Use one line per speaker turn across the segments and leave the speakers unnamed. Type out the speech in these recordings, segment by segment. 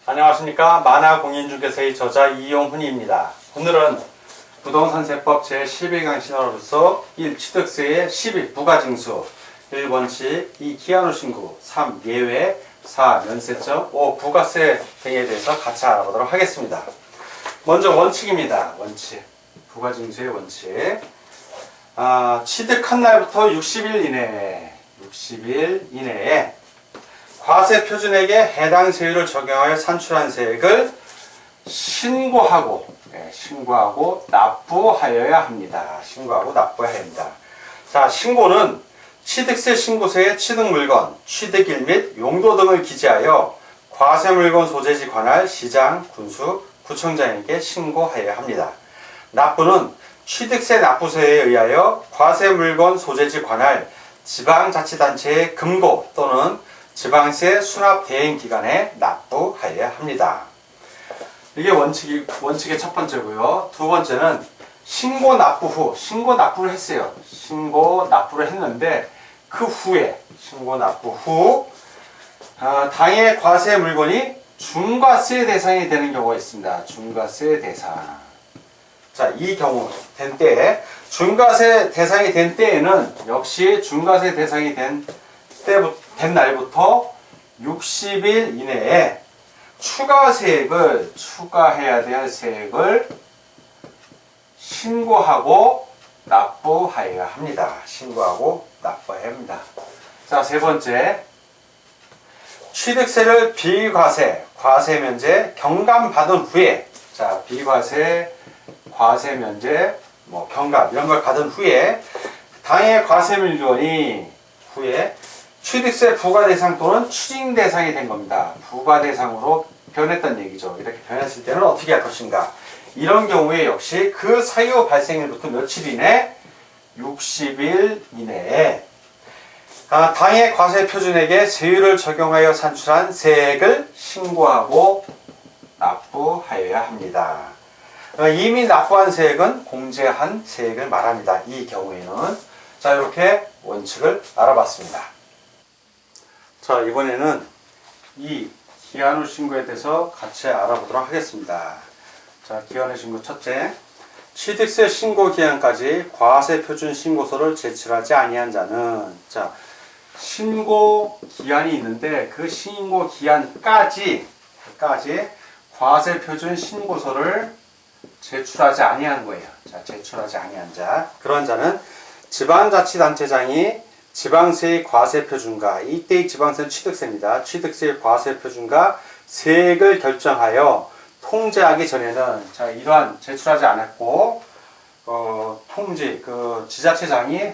안녕하십니까. 만화공인중개사의 저자 이용훈입니다. 오늘은 부동산세법 제12강신으로서 1. 취득세의 12. 부가징수 1원칙 2. 기한 후 신고 3. 예외 4. 면세점 5. 부가세 등에 대해서 같이 알아보도록 하겠습니다. 먼저 원칙입니다. 원칙. 부가징수의 원칙. 취득한 날부터 60일 이내에 과세표준액에 해당 세율을 적용하여 산출한 세액을 신고하고 납부하여야 합니다. 자, 신고는 취득세 신고서에 취득물건, 취득일 및 용도 등을 기재하여 과세물건 소재지 관할 시장, 군수, 구청장에게 신고하여야 합니다. 납부는 취득세 납부서에 의하여 과세물건 소재지 관할 지방자치단체의 금고 또는 지방세 수납 대행 기관에 납부하여야 합니다. 이게 원칙의 첫 번째고요. 두 번째는 신고 납부를 했어요. 신고 납부를 했는데 그 후에 당해 과세 물건이 중과세 대상이 되는 경우가 있습니다. 중과세 대상. 자, 이 경우 된 때에 중과세 대상이 된 때에는 역시 중과세 대상이 된 날부터 60일 이내에 추가해야 될 세액을 신고하고 납부하여야 합니다. 자, 세 번째. 취득세를 비과세, 과세면제, 경감받은 후에, 자, 비과세, 과세면제, 경감, 이런 걸 받은 후에, 당해 과세물건이 후에 취득세 부과대상 또는 추징대상이 된 겁니다. 부과대상으로 변했던 얘기죠. 이렇게 변했을 때는 어떻게 할 것인가. 이런 경우에 역시 그 사유 발생일부터 며칠 이내? 60일 이내에 당해 과세표준액에 세율을 적용하여 산출한 세액을 신고하고 납부하여야 합니다. 이미 납부한 세액은 공제한 세액을 말합니다. 이 경우에는. 자, 이렇게 원칙을 알아봤습니다. 자, 이번에는 이 기한 후 신고에 대해서 같이 알아보도록 하겠습니다. 자, 기한 후 신고 첫째. 취득세 신고 기한까지 과세표준 신고서를 제출하지 아니한 자는, 자, 신고 기한이 있는데 그 신고 기한까지 과세표준 신고서를 제출하지 아니한 거예요. 자, 제출하지 아니한 자. 그런 자는 지방자치단체장이 지방세의 과세표준과, 이때의 지방세는 취득세입니다. 취득세의 과세표준과 세액을 결정하여 통제하기 전에는, 자, 이러한 제출하지 않았고, 지자체장이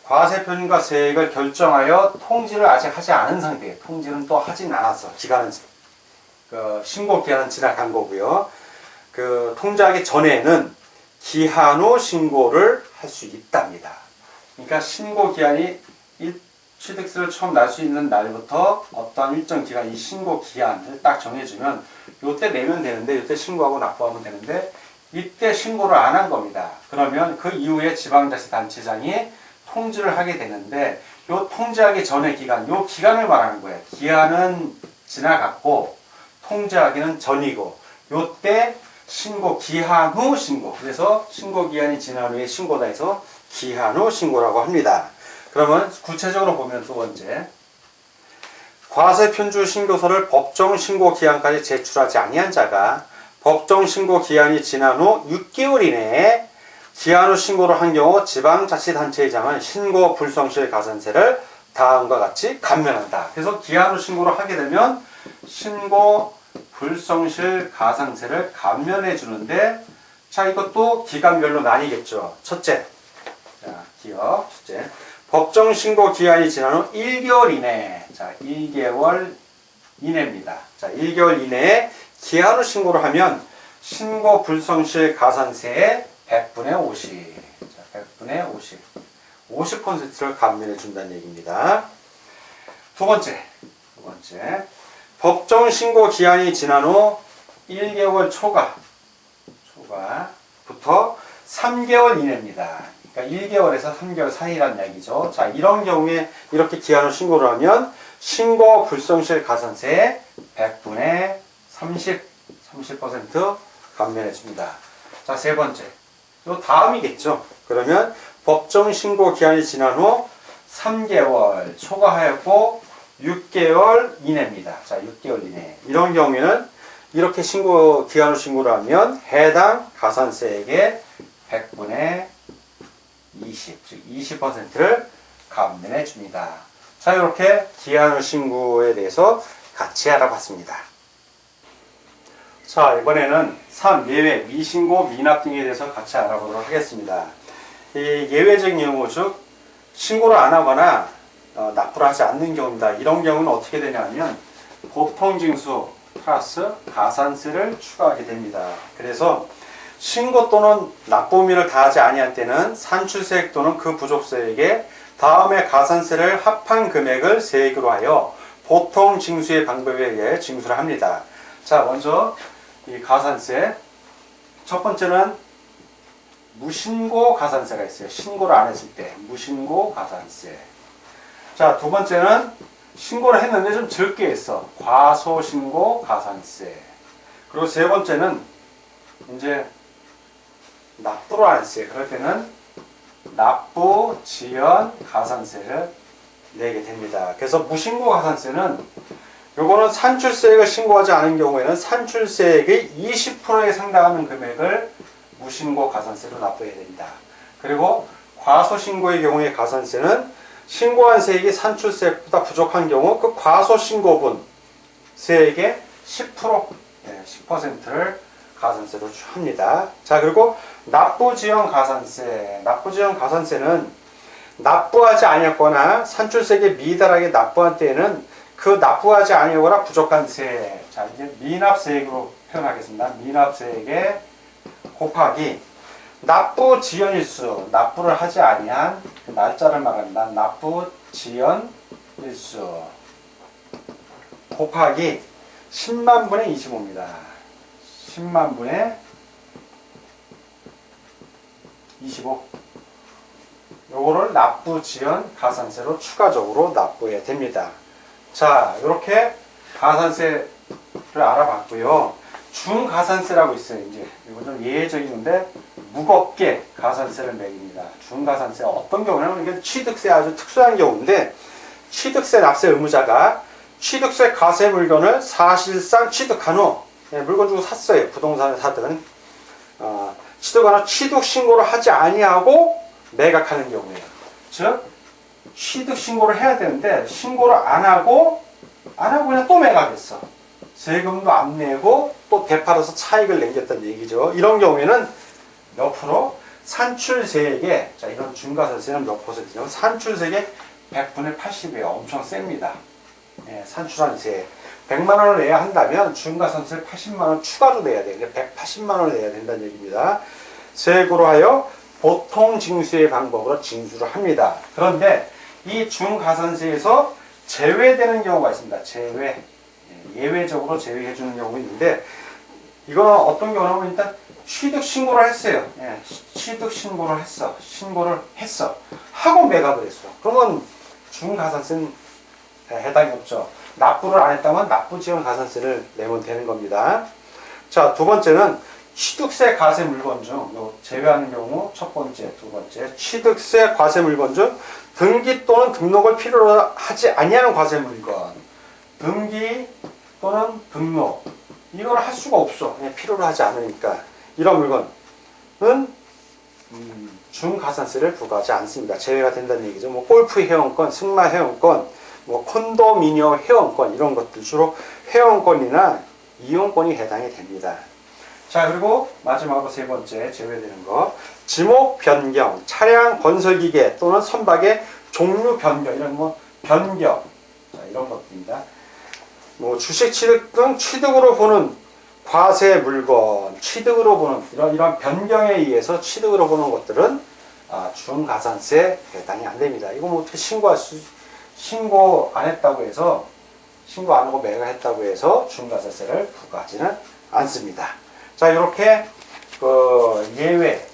과세표준과 세액을 결정하여 통지를 아직 하지 않은 상태, 통지는 또 하진 않았어. 신고 기한은 지나간 거고요. 통지하기 전에는 기한 후 신고를 할 수 있답니다. 그러니까 신고 기한이 취득세를 처음 날 수 있는 날부터 어떤 일정 기간, 이 신고 기한을 딱 정해주면 요때 내면 되는데, 요때 신고하고 납부하면 되는데, 이때 신고를 안 한 겁니다. 그러면 그 이후에 지방자치단체장이 통지를 하게 되는데, 요 통지하기 전의 기간, 요 기간을 말하는 거예요. 기한은 지나갔고 통지하기는 전이고, 요때 기한 후 신고. 그래서 신고 기한이 지난 후에 신고다 해서 기한 후 신고라고 합니다. 그러면 구체적으로 보면 두 번째. 과세편주 신고서를 법정 신고 기한까지 제출하지 아니한 자가 법정 신고 기한이 지난 후 6개월 이내에 기한 후 신고를 한 경우 지방자치단체장은 신고 불성실 가산세를 다음과 같이 감면한다. 그래서 기한 후 신고를 하게 되면 신고 불성실 가산세를 감면해 주는데, 자, 이것도 기간별로 나뉘겠죠. 첫째. 법정 신고 기한이 지난 후 1개월 이내. 자, 1개월 이내입니다. 자, 1개월 이내에 기한 후 신고를 하면 신고 불성실 가산세의 100분의 50. 자, 100분의 50. 50%를 감면해 준다는 얘기입니다. 두 번째. 법정 신고 기한이 지난 후 1개월 초과부터 3개월 이내입니다. 그러니까 1개월에서 3개월 사이란 얘기죠. 자, 이런 경우에 이렇게 기한을 신고를 하면 신고 불성실 가산세 100분의 30% 감면해 줍니다. 자, 세 번째. 또 다음이겠죠. 그러면 법정 신고 기한이 지난 후 3개월 초과하였고 6개월 이내입니다. 자, 6개월 이내. 이런 경우에는 이렇게 기한으로 신고를 하면 해당 가산세액의 100분의 20, 즉 20%를 감면해 줍니다. 자, 이렇게 기한후 신고에 대해서 같이 알아봤습니다. 자, 이번에는 3. 예외, 미신고, 미납 등에 대해서 같이 알아보도록 하겠습니다. 이 예외적인 경우, 즉 신고를 안 하거나 납부를 하지 않는 경우입니다. 이런 경우는 어떻게 되냐면 보통징수 플러스 가산세를 추가하게 됩니다. 그래서 신고 또는 납부 의무를 다하지 아니한 때는 산출세액 또는 그 부족세액에 다음에 가산세를 합한 금액을 세액으로 하여 보통징수의 방법에 의해 징수를 합니다. 자, 먼저 이 가산세 첫 번째는 무신고 가산세가 있어요. 신고를 안 했을 때 무신고 가산세. 자, 두 번째는 신고를 했는데 좀 적게 했어. 과소신고 가산세. 그리고 세 번째는 이제 납부를 안 했어요. 그럴 때는 납부 지연 가산세를 내게 됩니다. 그래서 무신고 가산세는 요거는 산출세액을 신고하지 않은 경우에는 산출세액의 20%에 상당하는 금액을 무신고 가산세로 납부해야 됩니다. 그리고 과소신고의 경우의 가산세는 신고한 세액이 산출세액보다 부족한 경우 그 과소신고분 세액의 10%를 가산세로 합니다. 자, 그리고 납부지연 가산세. 납부지연 가산세는 납부하지 아니었거나 산출세액에 미달하게 납부한 때에는 그 납부하지 아니거나 부족한 세액. 자, 이제 미납세액으로 표현하겠습니다. 미납세액에 곱하기 납부지연일수. 납부를 하지 아니한 그 날짜를 말합니다. 납부지연일수. 곱하기 10만 분의 25입니다. 10만 분의 25. 요거를 납부지연 가산세로 추가적으로 납부해야 됩니다. 자, 이렇게 가산세를 알아봤고요. 중가산세라고 있어요. 이제 이거 좀 예외적인데 무겁게 가산세를 매깁니다. 중가산세 어떤 경우냐면 이게 취득세 아주 특수한 경우인데 취득세 납세 의무자가 취득세 과세 물건을 사실상 취득한 후 물건 주고 샀어요. 부동산을 사든 취득한 후 취득 신고를 하지 아니하고 매각하는 경우에요. 즉 취득 신고를 해야 되는데 신고를 안 하고 그냥 또 매각했어. 세금도 안 내고 또 되팔아서 차익을 남겼다는 얘기죠. 이런 경우에는 몇 프로? 산출세액에, 자, 이런 중과산세는 몇 퍼센트냐면 산출세액의 100분의 80이에요. 엄청 셉니다. 예, 산출한 세액. 100만 원을 내야 한다면 중과산세 80만 원 추가로 내야 돼요. 180만 원을 내야 된다는 얘기입니다. 세액으로 하여 보통 징수의 방법으로 징수를 합니다. 그런데 이 중가산세에서 제외되는 경우가 있습니다. 제외. 예외적으로 제외해 주는 경우가 있는데 이거는 어떤 경우냐면 일단 취득 신고를 했어요. 예, 취득 신고를 했어. 하고 매각을 했어. 그러면 중가산세는 해당이 없죠. 납부를 안 했다면 납부지연 가산세를 내면 되는 겁니다. 자, 두 번째는 취득세 과세 물건 중 제외하는 경우 첫 번째, 두 번째 취득세 과세 물건 중 등기 또는 등록을 필요로 하지 아니하는 과세 물건. 등기 또는 등록 이걸 할 수가 없어. 그냥 필요로 하지 않으니까 이런 물건은 중가산세를 부과하지 않습니다. 제외가 된다는 얘기죠. 뭐 골프 회원권, 승마 회원권, 뭐 콘도미니엄 회원권 이런 것들 주로 회원권이나 이용권이 해당이 됩니다. 자, 그리고 마지막으로 세 번째 제외되는 거 지목 변경, 차량 건설기계 또는 선박의 종류 변경 이런 뭐 변경 자, 이런 것들입니다. 뭐 주식 취득 등 취득으로 보는 과세 물건, 취득으로 보는 이런 변경에 의해서 취득으로 보는 것들은 중가산세 해당이 안 됩니다. 이거 뭐 어떻게 신고 안 했다고 해서 신고 안 하고 매각했다고 해서 중가산세를 부과하지는 않습니다. 자, 이렇게 예외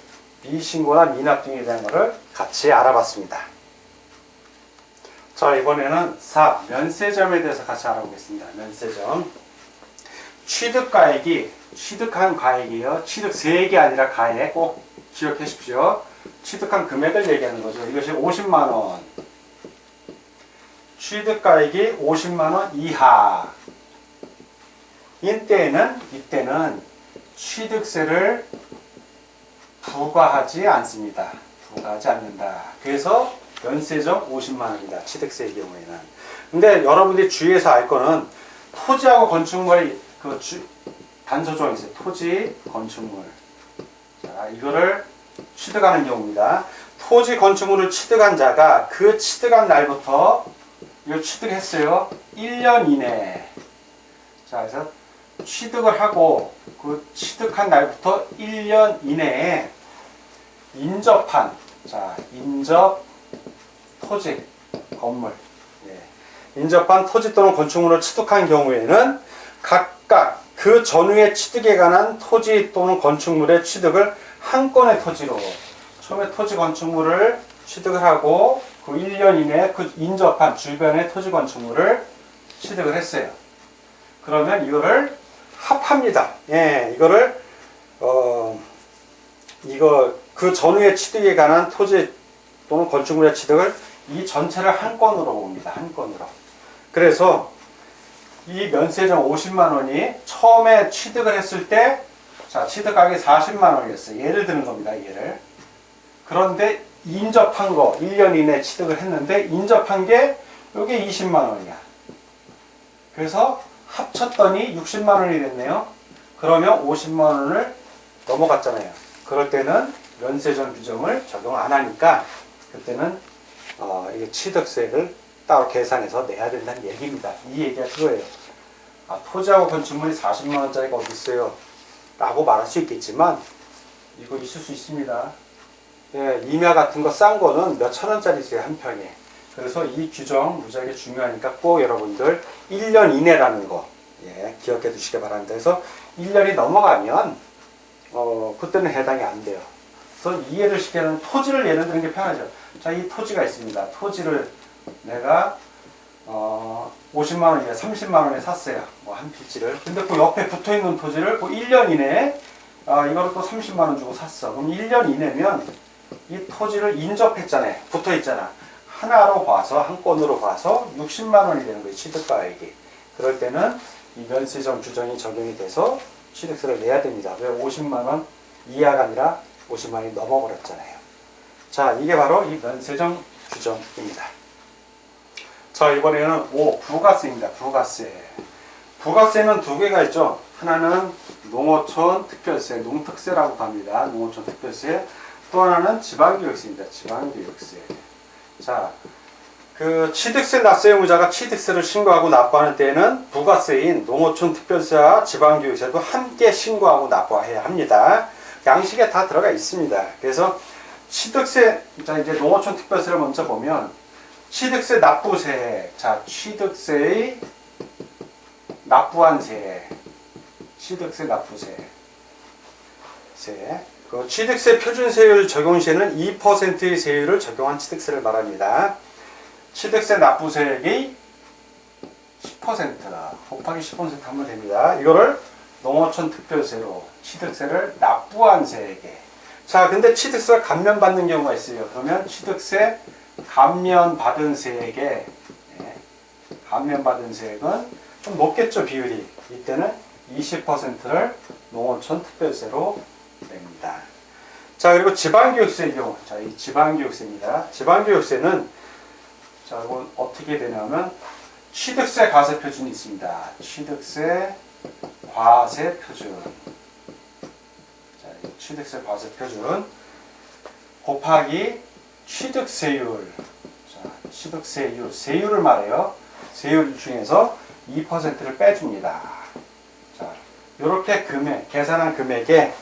미신고나 미납 등에 대한 것을 같이 알아봤습니다. 자, 이번에는 4. 면세점에 대해서 같이 알아보겠습니다. 면세점. 취득가액이, 취득한 가액이에요. 취득세액이 아니라 가액. 꼭 기억해 주십시오. 취득한 금액을 얘기하는 거죠. 이것이 50만원. 취득가액이 50만원 이하. 이때는 취득세를 부과하지 않습니다. 부과하지 않는다. 그래서 면세점 50만원이다. 취득세의 경우에는. 근데 여러분들이 주의해서 알 거는 토지하고 건축물의 단서조항이 있어요. 토지, 건축물. 자, 이거를 취득하는 경우입니다. 토지, 건축물을 취득한 자가 그 취득한 날부터 이거 취득했어요. 1년 이내에. 자, 그래서 취득을 하고 그 취득한 날부터 1년 이내에 인접한, 자, 인접 토지, 건물, 예. 인접한 토지 또는 건축물을 취득한 경우에는 각각 그 전후의 취득에 관한 토지 또는 건축물의 취득을 한 건의 토지로, 처음에 토지 건축물을 취득을 하고 그 1년 이내에 그 인접한 주변의 토지 건축물을 취득을 했어요. 그러면 이거를 합합니다. 예, 이거를 그 전후의 취득에 관한 토지 또는 건축물의 취득을 이 전체를 한 건으로 봅니다. 한 건으로. 그래서 이 면세점 50만 원이 처음에 취득을 했을 때, 자, 취득가격이 40만 원이었어요. 예를 드는 겁니다. 예를. 그런데 인접한 거 1년 이내에 취득을 했는데 인접한 게 여기 20만 원이야. 그래서 합쳤더니 60만 원이 됐네요. 그러면 50만 원을 넘어갔잖아요. 그럴 때는 면세점 규정을 적용 안 하니까 그때는 이게 취득세를 따로 계산해서 내야 된다는 얘기입니다. 이 얘기가 그거예요. 아, 토지하고 건축물이 40만 원짜리가 어디 있어요? 라고 말할 수 있겠지만 이거 있을 수 있습니다. 예, 임야 같은 거 싼 거는 몇 천 원짜리 있어요, 한 평에. 그래서 이 규정 무지하게 중요하니까 꼭 여러분들 1년 이내라는 거, 예, 기억해 두시기 바랍니다. 그래서 1년이 넘어가면 그때는 해당이 안 돼요. 그래서 이해를 시키는 토지를 예를 드는 게 편하죠. 자, 이 토지가 있습니다. 토지를 내가 50만 원이나 30만 원에 샀어요. 뭐 한 필지를. 근데 그 옆에 붙어 있는 토지를 그 1년 이내에 이거를 또 30만 원 주고 샀어. 그럼 1년 이내면 이 토지를 인접했잖아요. 붙어 있잖아. 하나로 봐서, 한 건으로 봐서 60만 원이 되는 거예요. 취득가액이. 그럴 때는 이 면세점 규정이 적용이 돼서 취득세를 내야 됩니다. 왜 50만 원 이하가 아니라 50만 원이 넘어버렸잖아요. 자, 이게 바로 이 면세점 규정입니다. 자, 이번에는 5. 부가세입니다. 부가세. 부가세는 두 개가 있죠. 하나는 농어촌 특별세, 농특세라고 합니다. 농어촌 특별세. 또 하나는 지방교육세입니다. 지방교육세. 자, 그 취득세 납세 의무자가 취득세를 신고하고 납부하는 때에는 부가세인 농어촌 특별세와 지방교육세도 함께 신고하고 납부해야 합니다. 양식에 다 들어가 있습니다. 그래서 취득세, 자, 이제 농어촌 특별세를 먼저 보면 취득세 납부세, 자, 취득세의 납부한 세, 취득세 납부세, 그 취득세 표준세율 적용 시에는 2%의 세율을 적용한 취득세를 말합니다. 취득세 납부세액이 10% 곱하기 10% 하면 됩니다. 이거를 농어촌 특별세로 취득세를 납부한 세액에, 자, 근데 취득세가 감면받는 경우가 있어요. 그러면 취득세 감면받은 세액에, 감면받은 세액은 좀 높겠죠, 비율이. 이때는 20%를 농어촌 특별세로 냅니다. 자, 그리고 지방교육세의 경우, 자, 이 지방교육세입니다. 지방교육세는, 자, 이건 어떻게 되냐면 취득세 과세 표준이 있습니다. 취득세 과세 표준. 자, 취득세 과세 표준 곱하기 취득세율. 자, 취득세율, 세율을 말해요. 세율 중에서 2%를 빼줍니다. 자, 이렇게 금액, 계산한 금액에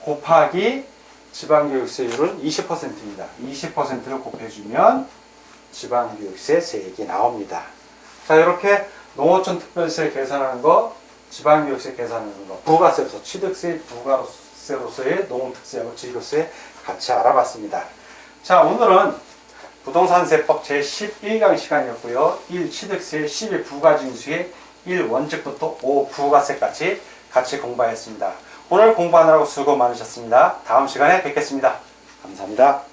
곱하기 지방교육세율은 20%입니다. 20%를 곱해주면 지방교육세 세액이 나옵니다. 자, 이렇게 농어촌 특별세 계산하는 거, 지방교육세 계산하는 거, 부가세로서, 취득세 부가세로서의 농특세하고 지교세 같이 알아봤습니다. 자, 오늘은 부동산세법 제11강 시간이었고요. 1. 취득세 12부가징수의 1. 원칙부터 5. 부가세까지 같이 공부하였습니다. 오늘 공부하느라고 수고 많으셨습니다. 다음 시간에 뵙겠습니다. 감사합니다.